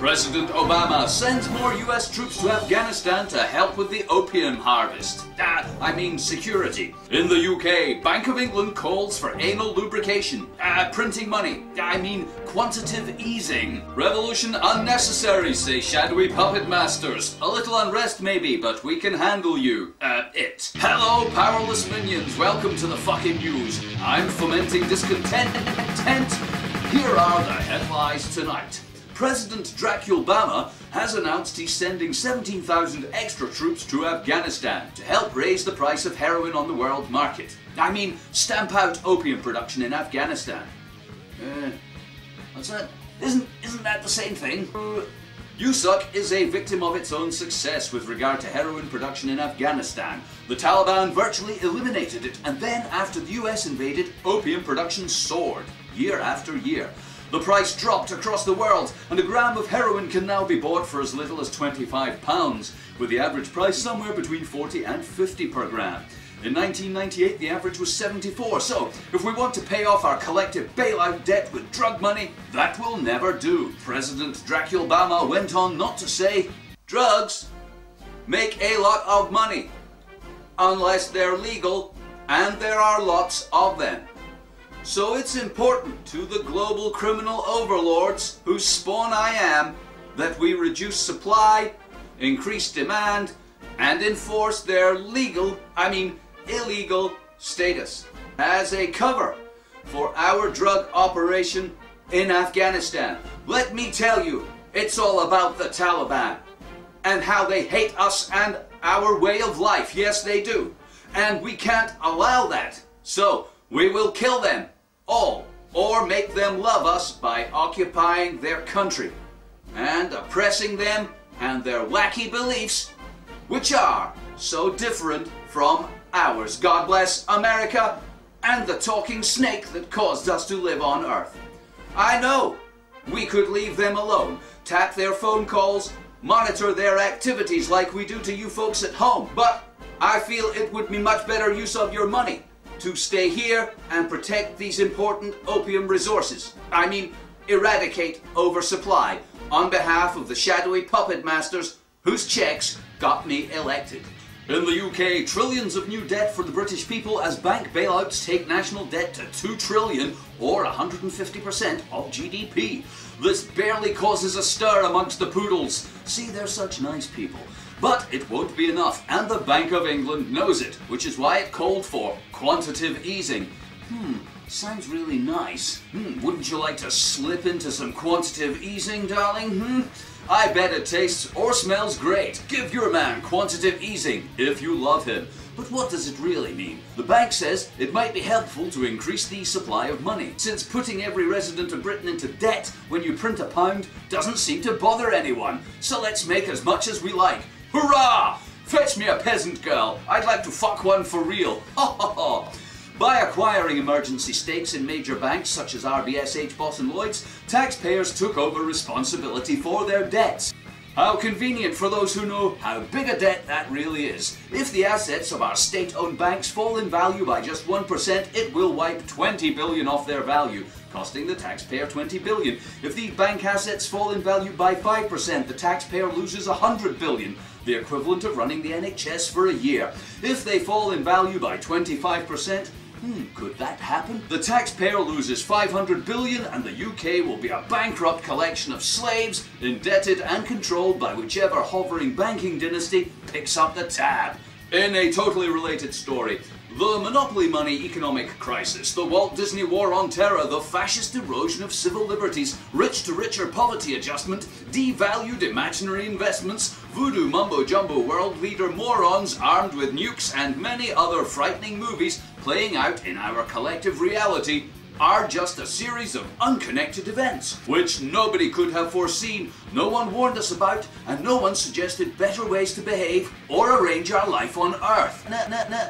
President Obama sends more US troops to Afghanistan to help with the opium harvest. Security. In the UK, Bank of England calls for anal lubrication. Printing money. Quantitative easing. Revolution unnecessary, say shadowy puppet masters. A little unrest maybe, but we can handle you. Hello, powerless minions. Welcome to the fucking news. I'm fomenting discontent. Here are the headlines tonight. President Obama has announced he's sending 17,000 extra troops to Afghanistan to help raise the price of heroin on the world market. Stamp out opium production in Afghanistan. What's that? Isn't that the same thing? USUC is a victim of its own success with regard to heroin production in Afghanistan. The Taliban virtually eliminated it, and then after the US invaded, opium production soared, year after year. The price dropped across the world, and a gram of heroin can now be bought for as little as £25, with the average price somewhere between 40 and 50 per gram. In 1998, the average was 74, so if we want to pay off our collective bailout debt with drug money, that will never do. President Obama went on not to say, drugs make a lot of money, unless they're legal, and there are lots of them. So it's important to the global criminal overlords whose spawn I am that we reduce supply, increase demand, and enforce their illegal status as a cover for our drug operation in Afghanistan. Let me tell you, it's all about the Taliban and how they hate us and our way of life. Yes, they do. And we can't allow that. So we will kill them all, or make them love us by occupying their country and oppressing them and their wacky beliefs, which are so different from ours. God bless America and the talking snake that caused us to live on Earth. I know we could leave them alone, tap their phone calls, monitor their activities like we do to you folks at home, but I feel it would be much better use of your money to stay here and protect these important opium resources. Eradicate oversupply on behalf of the shadowy puppet masters whose checks got me elected. In the UK, trillions of new debt for the British people as bank bailouts take national debt to 2 trillion or 150% of GDP. This barely causes a stir amongst the poodles. See, they're such nice people. But it won't be enough, and the Bank of England knows it, which is why it called for quantitative easing. Sounds really nice. Wouldn't you like to slip into some quantitative easing, darling? I bet it tastes or smells great. Give your man quantitative easing if you love him. But what does it really mean? The bank says it might be helpful to increase the supply of money, since putting every resident of Britain into debt when you print a pound doesn't seem to bother anyone. So let's make as much as we like. Hurrah! Fetch me a peasant girl. I'd like to fuck one for real. Ha ha ha! By acquiring emergency stakes in major banks such as RBS, HBOS and Lloyds, taxpayers took over responsibility for their debts. How convenient for those who know how big a debt that really is. If the assets of our state-owned banks fall in value by just 1%, it will wipe 20 billion off their value, costing the taxpayer 20 billion. If these bank assets fall in value by 5%, the taxpayer loses 100 billion, the equivalent of running the NHS for a year. If they fall in value by 25%, could that happen? The taxpayer loses 500 billion and the UK will be a bankrupt collection of slaves, indebted and controlled by whichever hovering banking dynasty picks up the tab. In a totally related story, the monopoly money economic crisis, the Walt Disney War on Terror, the fascist erosion of civil liberties, rich-to-richer poverty adjustment, devalued imaginary investments, voodoo mumbo-jumbo world leader morons armed with nukes and many other frightening movies playing out in our collective reality are just a series of unconnected events, which nobody could have foreseen, no one warned us about, and no one suggested better ways to behave or arrange our life on Earth.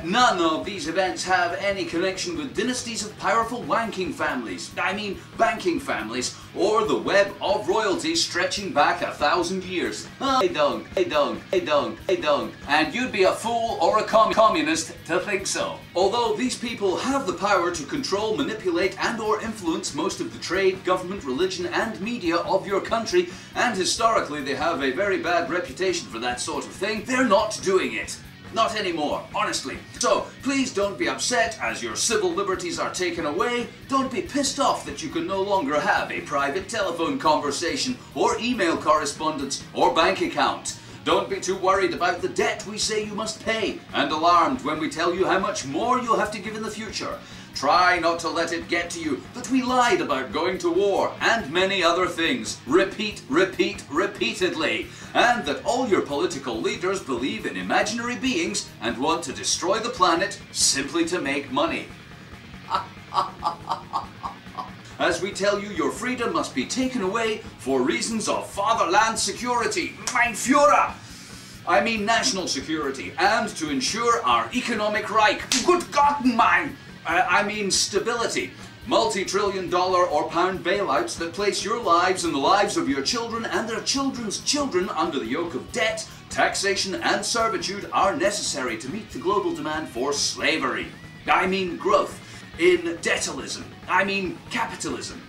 None of these events have any connection with dynasties of powerful wanking families, banking families, or the web of royalty stretching back 1,000 years. They don't. And you'd be a fool or a communist to think so. Although these people have the power to control, manipulate, manipulate and or influence most of the trade, government, religion and media of your country, and historically they have a very bad reputation for that sort of thing, they're not doing it. Not anymore, honestly. So, please don't be upset as your civil liberties are taken away. Don't be pissed off that you can no longer have a private telephone conversation, or email correspondence, or bank account. Don't be too worried about the debt we say you must pay, and alarmed when we tell you how much more you'll have to give in the future. Try not to let it get to you that we lied about going to war, and many other things. Repeat, repeat, repeatedly. And that all your political leaders believe in imaginary beings and want to destroy the planet simply to make money. As we tell you, your freedom must be taken away for reasons of fatherland security. Mein Führer! I mean national security, and to ensure our economic Reich. Good God, mein! I mean stability. Multi-trillion-dollar or pound bailouts that place your lives and the lives of your children and their children's children under the yoke of debt, taxation and servitude are necessary to meet the global demand for slavery. I mean growth. In debtalism. I mean capitalism.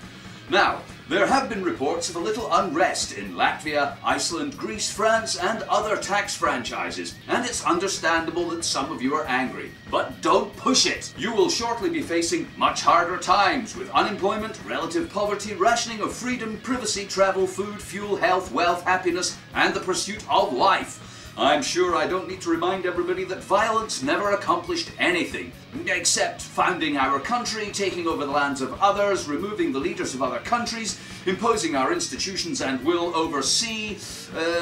Now, there have been reports of a little unrest in Latvia, Iceland, Greece, France and other tax franchises, and it's understandable that some of you are angry. But don't push it! You will shortly be facing much harder times with unemployment, relative poverty, rationing of freedom, privacy, travel, food, fuel, health, wealth, happiness and the pursuit of life. I'm sure I don't need to remind everybody that violence never accomplished anything, except founding our country, taking over the lands of others, removing the leaders of other countries, imposing our institutions and will oversee,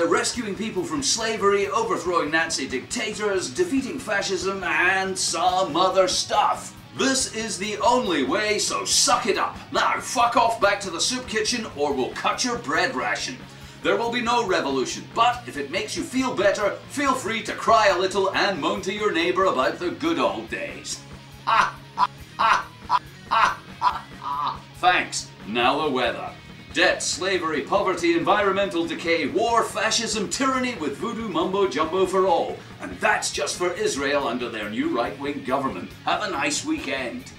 rescuing people from slavery, overthrowing Nazi dictators, defeating fascism, and some other stuff. This is the only way, so suck it up. Now, fuck off back to the soup kitchen or we'll cut your bread ration. There will be no revolution, but if it makes you feel better, feel free to cry a little and moan to your neighbour about the good old days. Thanks. Now the weather. Debt, slavery, poverty, environmental decay, war, fascism, tyranny with voodoo mumbo jumbo for all. And that's just for Israel under their new right-wing government. Have a nice weekend.